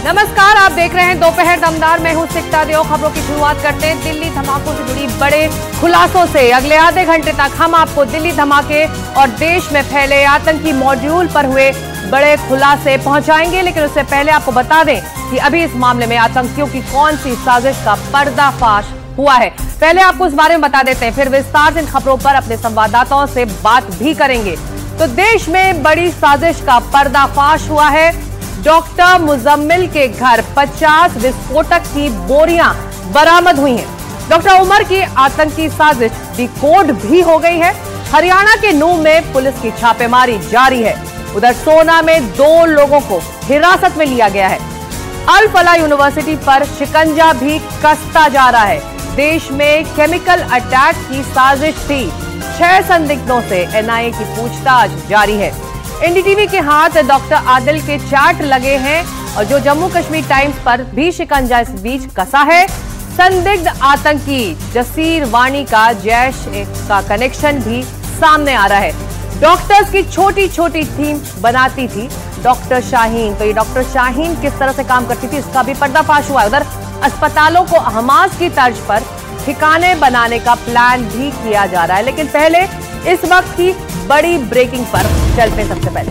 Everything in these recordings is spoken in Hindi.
नमस्कार, आप देख रहे हैं दोपहर दमदार। मैं हूं सिकता देव। खबरों की शुरुआत करते हैं दिल्ली धमाकों से जुड़ी बड़े खुलासों से। अगले आधे घंटे तक हम आपको दिल्ली धमाके और देश में फैले आतंकी मॉड्यूल पर हुए बड़े खुलासे पहुंचाएंगे, लेकिन उससे पहले आपको बता दें कि अभी इस मामले में आतंकियों की कौन सी साजिश का पर्दाफाश हुआ है। पहले आपको इस बारे में बता देते हैं, फिर विस्तार से इन खबरों पर अपने संवाददाताओं से बात भी करेंगे। तो देश में बड़ी साजिश का पर्दाफाश हुआ है। डॉक्टर मुजम्मिल के घर 50 विस्फोटक की बोरियां बरामद हुई हैं। डॉक्टर उमर की आतंकी साजिश डिकोड भी हो गई है। हरियाणा के नूंह में पुलिस की छापेमारी जारी है। उधर सोना में 2 लोगों को हिरासत में लिया गया है। अल फलाह यूनिवर्सिटी पर शिकंजा भी कसता जा रहा है। देश में केमिकल अटैक की साजिश थी। 6 संदिग्धों से एनआईए की पूछताछ जारी है। एनडीटीवी के हाथ डॉक्टर आदिल के चार्ट लगे हैं और जो जम्मू कश्मीर टाइम्स पर भी शिकंजा इस बीच कसा है। संदिग्ध आतंकी जसीर वानी का जैश का कनेक्शन भी सामने आ रहा है। डॉक्टर्स की छोटी छोटी टीम बनाती थी डॉक्टर शाहीन। तो ये डॉक्टर शाहीन किस तरह से काम करती थी, इसका भी पर्दाफाश हुआ है। उधर अस्पतालों को हमास की तर्ज पर ठिकाने बनाने का प्लान भी किया जा रहा है। लेकिन पहले इस वक्त की बड़ी ब्रेकिंग पर चलते हैं। सबसे पहले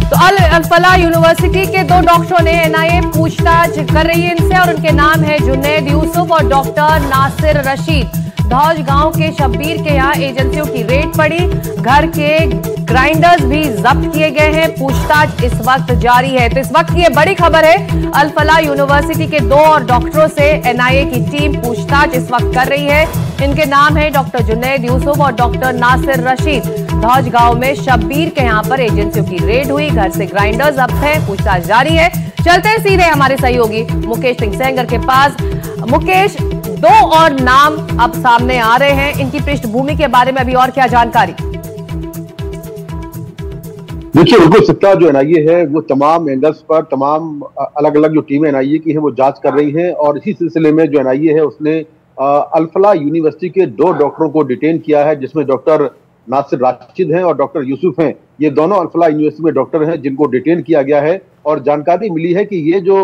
तो अल फलाह यूनिवर्सिटी के 2 डॉक्टरों ने एनआईए पूछताछ कर रही है इनसे, और उनके नाम है जुनैद यूसुफ और डॉक्टर नासिर रशीद। धौज गांव के शब्बीर के यहाँ एजेंसियों की रेड पड़ी। घर के ग्राइंडर्स भी जब्त किए गए हैं। पूछताछ इस वक्त जारी है। तो इस वक्त की ये बड़ी खबर है। अल फलाह यूनिवर्सिटी के 2 और डॉक्टरों से एनआईए की टीम पूछताछ इस वक्त कर रही है। इनके नाम है डॉक्टर जुनैद यूसुफ और डॉक्टर नासिर रशीद। धौज गांव में शब्बीर के यहाँ पर एजेंसियों की रेड हुई। घर से ग्राइंडर्स जब्त है। पूछताछ जारी है। चलते हैं सीधे हमारे सहयोगी मुकेश सिंह सेंगर के पास। मुकेश, 2 और नाम अब सामने आ रहे हैं। इनकी पृष्ठभूमि के बारे में अभी और क्या जानकारी? देखिए, बिल्कुल सिकता जो एनआईए है वो तमाम एंगल्स पर तमाम अलग अलग जो टीमें एनआईए की है वो जांच कर रही हैं। और इसी सिलसिले में जो एनआईए है उसने अल फलाह यूनिवर्सिटी के 2 डॉक्टरों को डिटेन किया है, जिसमें डॉक्टर नासिर राशिद हैं और डॉक्टर यूसुफ हैं। ये दोनों अल फलाह यूनिवर्सिटी में डॉक्टर हैं जिनको डिटेन किया गया है। और जानकारी मिली है कि ये जो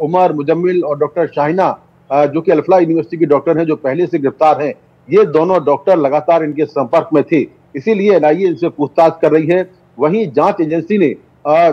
उमर, मुजम्मिल और डॉक्टर शाहिना जो कि अल फलाह यूनिवर्सिटी के डॉक्टर हैं, जो पहले से गिरफ्तार हैं, ये दोनों डॉक्टर लगातार इनके संपर्क में थे। इसीलिए एनआईए इनसे पूछताछ कर रही है। वहीं जांच एजेंसी ने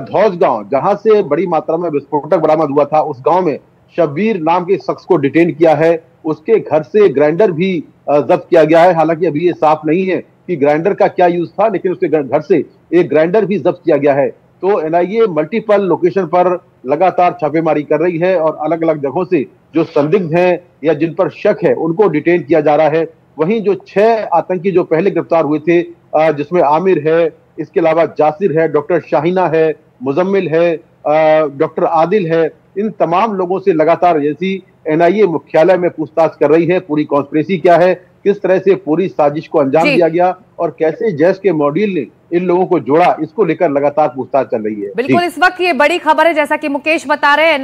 धौज गांव, जहां से बड़ी मात्रा में विस्फोटक बरामद हुआ था, उस गांव में शब्बीर नाम के शख्स को डिटेन किया है। उसके घर से ग्राइंडर भी जब्त किया गया है। हालांकि अभी ये साफ नहीं है कि ग्राइंडर का क्या यूज था, लेकिन उसके घर से एक ग्राइंडर भी जब्त किया गया है। तो एनआईए मल्टीपल लोकेशन पर लगातार छापेमारी कर रही है और अलग अलग जगहों से जो संदिग्ध हैं या जिन पर शक है उनको डिटेन किया जा रहा है। वहीं जो 6 आतंकी जो पहले गिरफ्तार हुए थे, जिसमें आमिर है, इसके अलावा जासिर है, डॉक्टर शाहिना है, मुजम्मिल है, डॉक्टर आदिल है, इन तमाम लोगों से लगातार एजेंसी एनआईए मुख्यालय में पूछताछ कर रही है। पूरी कॉन्स्पिरेसी क्या है, किस तरह से पूरी साजिश को अंजाम दिया गया और कैसे जैश के मॉड्यूल ने इन लोगों को जोड़ा, इसको लेकर लगातार पूछताछ चल रही है। बिल्कुल, इस वक्त ये बड़ी खबर है। जैसा कि मुकेश बता रहे हैं,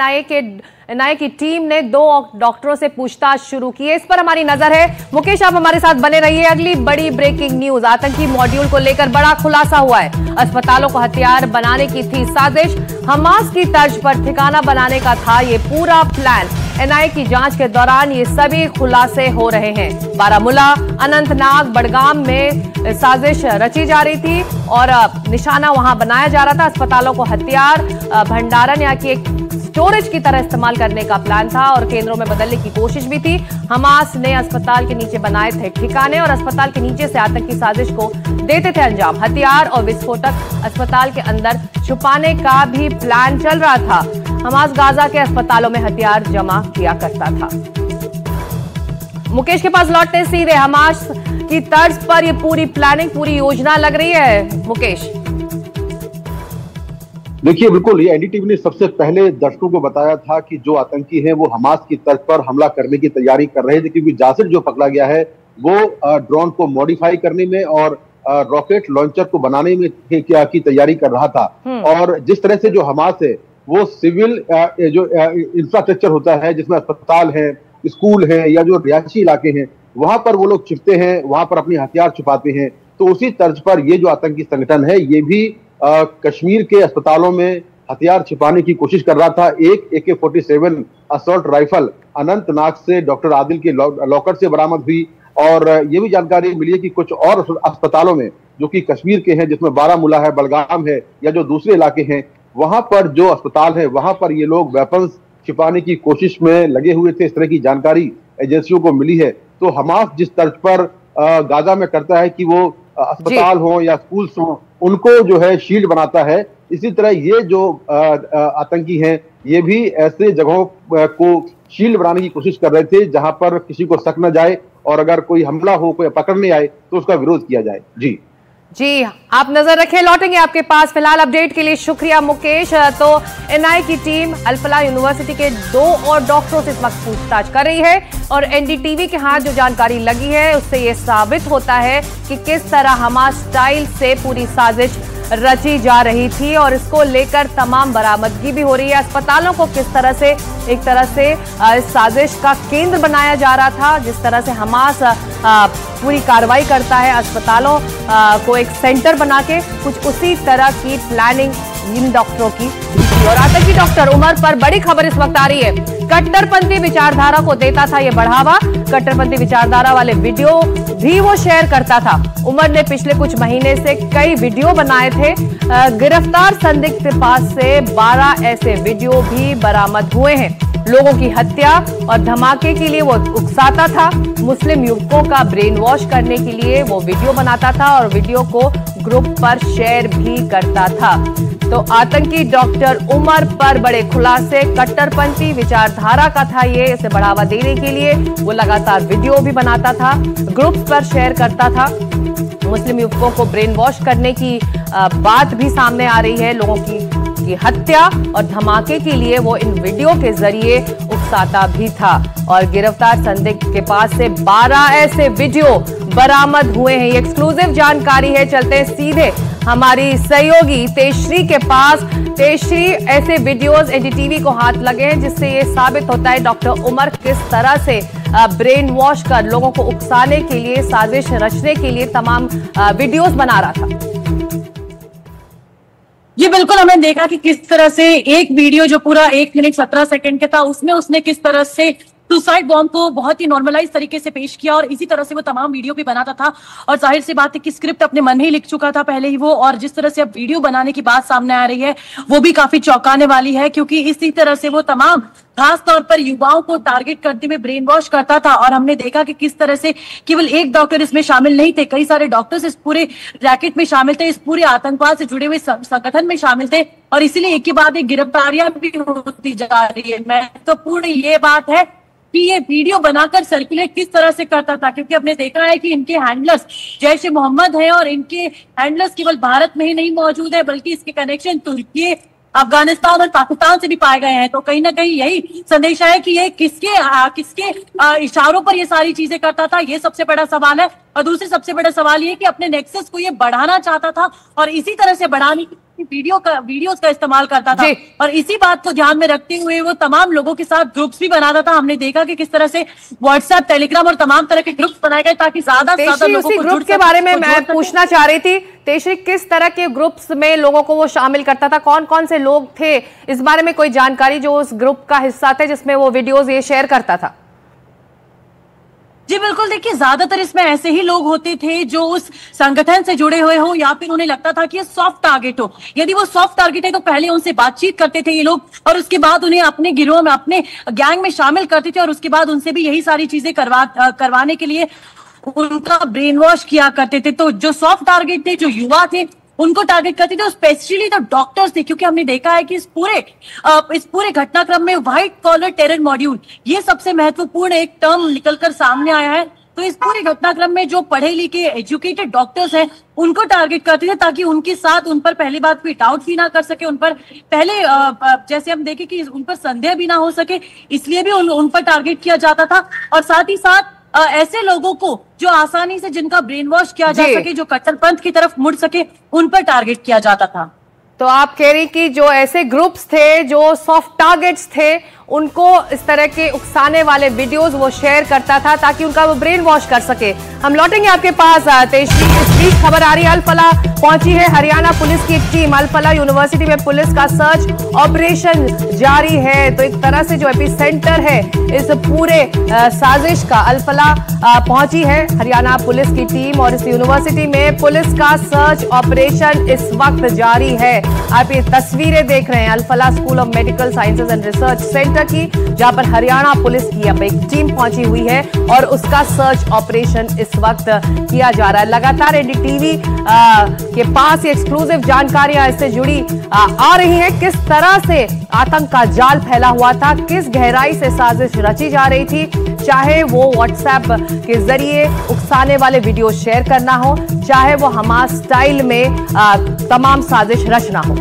एनआईए की टीम ने 2 डॉक्टरों से पूछताछ शुरू की है। इस पर हमारी नजर है। मुकेश, आप हमारे साथ बने रहिए। अगली बड़ी ब्रेकिंग न्यूज, आतंकी मॉड्यूल को लेकर बड़ा खुलासा हुआ है। अस्पतालों को हथियार बनाने की थी साजिश। हमास की तर्ज पर ठिकाना बनाने का था ये पूरा प्लान। एनआईए की जांच के दौरान ये सभी खुलासे हो रहे हैं। बारामूला, अनंतनाग, बड़गाम में साजिश रची जा रही थी और निशाना वहां बनाया जा रहा था। अस्पतालों को हथियार भंडारण या कि एक स्टोरेज की तरह इस्तेमाल करने का प्लान था और केंद्रों में बदलने की कोशिश भी थी। हमास ने अस्पताल के नीचे बनाए थे ठिकाने और अस्पताल के नीचे से आतंकी साजिश को देते थे अंजाम। हथियार और विस्फोटक अस्पताल के अंदर छुपाने का भी प्लान चल रहा था। हमास गाजा के अस्पतालों में हथियार जमा किया करता था। मुकेश के पास लौटते सीधे, हमास की तर्ज पर ये पूरी प्लानिंग, पूरी योजना लग रही है। मुकेश, देखिए, बिल्कुल ये एनडीटीवी ने सबसे पहले दर्शकों को बताया था कि जो आतंकी हैं वो हमास की तर्ज पर हमला करने की तैयारी कर रहे थे, क्योंकि जासिर जो पकड़ा गया है वो ड्रोन को मॉडिफाई करने में और रॉकेट लॉन्चर को बनाने में की तैयारी कर रहा था। और जिस तरह से जो हमास है वो सिविल जो इंफ्रास्ट्रक्चर होता है, जिसमें अस्पताल है, स्कूल है या जो रिहायशी इलाके हैं, वहां पर वो लोग छिपते हैं, वहां पर अपने हथियार छुपाते हैं। तो उसी तर्ज पर ये जो आतंकी संगठन है ये भी कश्मीर के अस्पतालों में हथियार छिपाने की कोशिश कर रहा था। एक AK-47 असॉल्ट राइफल अनंतनाग से डॉक्टर आदिल के लॉकर से बरामद हुई और ये भी जानकारी मिली है कि कुछ और अस्पतालों में जो कि कश्मीर के हैं, जिसमें बारामूला है, बलगाम है या जो दूसरे इलाके हैं, वहां पर जो अस्पताल है वहां पर ये लोग वेपन्स छिपाने की कोशिश में लगे हुए थे। इस तरह की जानकारी एजेंसियों को मिली है। तो हमास जिस तर्ज पर गाजा में करता है कि वो अस्पताल हो या स्कूल्स हो, उनको जो है शील्ड बनाता है, इसी तरह ये जो आतंकी हैं ये भी ऐसे जगहों को शील्ड बनाने की कोशिश कर रहे थे जहां पर किसी को शक न जाए और अगर कोई हमला हो, कोई पकड़ने आए तो उसका विरोध किया जाए। जी, आप नजर रखें, लौटेंगे आपके पास। फिलहाल अपडेट के लिए शुक्रिया मुकेश। तो NI की टीम अल-फलाह यूनिवर्सिटी के 2 और डॉक्टरों से इस वक्त पूछताछ कर रही है और NDTV के हाथ जो जानकारी लगी है उससे ये साबित होता है कि किस तरह हमास स्टाइल से पूरी साजिश रची जा रही थी और इसको लेकर तमाम बरामदगी भी हो रही है। अस्पतालों को किस तरह से एक तरह से इस साजिश का केंद्र बनाया जा रहा था, जिस तरह से हमास पूरी कार्रवाई करता है अस्पतालों को एक सेंटर बना के, कुछ उसी तरह की प्लानिंग इन डॉक्टरों की। और आतंकी डॉक्टर उमर पर बड़ी खबर इस वक्त आ रही है। कट्टरपंथी विचारधारा को देता था ये बढ़ावा। कट्टरपंथी विचारधारा वाले वीडियो भी वो शेयर करता था। उमर ने पिछले कुछ महीने से कई वीडियो बनाए थे। गिरफ्तार संदिग्ध के पास से 12 ऐसे वीडियो भी बरामद हुए हैं। लोगों की हत्या और धमाके के लिए वो उकसाता था। मुस्लिम युवकों का ब्रेन वॉश करने के लिए वो वीडियो बनाता था और वीडियो को ग्रुप पर शेयर भी करता था। तो आतंकी डॉक्टर उमर पर बड़े खुलासे, कट्टरपंथी विचारधारा का था ये। इसे बढ़ावा देने के लिए वो लगातार वीडियो भी बनाता था, ग्रुप्स पर शेयर करता था। मुस्लिम युवकों को ब्रेन वॉश करने की बात भी सामने आ रही है। लोगों की हत्या और धमाके के लिए वो इन वीडियो के जरिए उकसाता भी था। और गिरफ्तार संदिग्ध के पास से 12 ऐसे वीडियो बरामद हुए हैं। ये एक्सक्लूसिव जानकारी है। चलते हैं सीधे हमारी सहयोगी तेजश्री के पास। तेजश्री, ऐसे वीडियोस NDTV को हाथ लगे हैं जिससे ये साबित होता है डॉक्टर उमर किस तरह से ब्रेन वॉश कर लोगों को उकसाने के लिए, साजिश रचने के लिए तमाम वीडियोस बना रहा था। ये बिल्कुल हमने देखा कि किस तरह से एक वीडियो जो पूरा 1 मिनट 17 सेकंड का था, उसमें उसने किस तरह से सुसाइड बॉम्ब को बहुत ही नॉर्मलाइज तरीके से पेश किया और इसी तरह से वो तमाम वीडियो भी बनाता था। और जाहिर सी बात है कि स्क्रिप्ट अपने मन में ही लिख चुका था पहले ही वो, और जिस तरह से अब वीडियो बनाने की बात सामने आ रही है वो भी काफी चौंकाने वाली है, क्योंकि इसी तरह से वो तमाम खास तौर पर युवाओं को टारगेट करते हुए ब्रेन वॉश करता था। और हमने देखा कि किस तरह से केवल एक डॉक्टर इसमें शामिल नहीं थे, कई सारे डॉक्टर्स इस पूरे रैकेट में शामिल थे, इस पूरे आतंकवाद से जुड़े हुए संगठन में शामिल थे। और इसीलिए एक के बाद एक गिरफ्तारियां भी होती जा रही है। महत्वपूर्ण ये बात है कि ये वीडियो बनाकर सर्कुलेट किस तरह से करता था, क्योंकि हमने देखा है कि इनके हैंडलर्स जैश ए मोहम्मद हैं और इनके हैंडलर्स केवल भारत में ही नहीं मौजूद है बल्कि इसके कनेक्शन तुर्की, अफगानिस्तान और पाकिस्तान से भी पाए गए हैं। तो कहीं ना कहीं यही संदेश है कि ये किसके इशारों पर ये सारी चीजें करता था, ये सबसे बड़ा सवाल है। और दूसरी सबसे बड़ा सवाल ये कि अपने नेक्सस को ये बढ़ाना चाहता था और इसी तरह से बढ़ाने की वीडियोस का इस्तेमाल करता था। और इसी बात को ध्यान में रखते हुए वो तमाम लोगों के साथ ग्रुप्स भी बनाता था। हमने देखा कि किस तरह से व्हाट्सएप, टेलीग्राम और तमाम तरह के ग्रुप्स बनाए गए ताकि ज्यादा से ज्यादा लोगों को ग्रुप के बारे में मैं पूछना चाह रही थी। तेजश्री, किस तरह के ग्रुप्स में लोगों को वो शामिल करता था, कौन कौन से लोग थे, इस बारे में कोई जानकारी जो उस ग्रुप का हिस्सा थे जिसमें वो वीडियोस ये शेयर करता था? जी बिल्कुल, देखिए ज्यादातर इसमें ऐसे ही लोग होते थे जो उस संगठन से जुड़े हुए हो या फिर उन्हें लगता था कि ये सॉफ्ट टारगेट हो। यदि वो सॉफ्ट टारगेट है तो पहले उनसे बातचीत करते थे ये लोग और उसके बाद उन्हें अपने गिरोह में, अपने गैंग में शामिल करते थे और उसके बाद उनसे भी यही सारी चीजें करवाने के लिए उनका ब्रेन वॉश किया करते थे। तो जो सॉफ्ट टारगेट थे, जो युवा थे, उनको टारगेट करते थे, स्पेशली तो डॉक्टर्स थे, क्योंकि हमने देखा है कि इस पूरे घटनाक्रम में व्हाइट कॉलर टेरर मॉड्यूल ये सबसे महत्वपूर्ण एक टर्म निकलकर सामने आया है। तो इस पूरे घटनाक्रम में जो पढ़े लिखे एजुकेटेड डॉक्टर्स हैं उनको टारगेट करते थे ताकि उनके साथ उन पर पहली बात कोई डाउट भी ना कर सके, उन पर पहले जैसे हम देखें कि उन पर संदेह भी ना हो सके, इसलिए भी उन पर टारगेट किया जाता था। और साथ ही साथ ऐसे लोगों को जो आसानी से जिनका ब्रेन वॉश किया जा सके, जो कट्टरपंथ की तरफ मुड़ सके, उन पर टारगेट किया जाता था। तो आप कह रही कि जो ऐसे ग्रुप्स थे, जो सॉफ्ट टारगेट्स थे, उनको इस तरह के उकसाने वाले वीडियोस वो शेयर करता था ताकि उनका वो ब्रेन वॉश कर सके। हम लौटेंगे आपके पास तेजश्री। इस बीच खबर आ रही है, अल-फलाह पहुंची है हरियाणा पुलिस की एक टीम। अल-फलाह यूनिवर्सिटी में पुलिस का सर्च ऑपरेशन जारी है। तो एक तरह से जो एपिसेंटर है इस पूरे साजिश का, अल-फलाह पहुंची है हरियाणा पुलिस की टीम और इस यूनिवर्सिटी में पुलिस का सर्च ऑपरेशन इस वक्त जारी है। आप ये तस्वीरें देख रहे हैं Al Falah school of medical sciences and research centre की, जहां पर हरियाणा पुलिस की अब एक टीम पहुंची हुई है और उसका सर्च ऑपरेशन इस वक्त किया जा रहा है। लगातार एनडीटीवी के पास ये एक्सक्लूसिव जानकारियां इससे जुड़ी आ रही हैं। किस तरह से आतंक का जाल फैला हुआ था, किस गहराई से साजिश रची जा रही थी, चाहे वो व्हाट्सएप के जरिए उकसाने वाले वीडियो शेयर करना हो, चाहे वो हमास स्टाइल में तमाम साजिश रचना हो।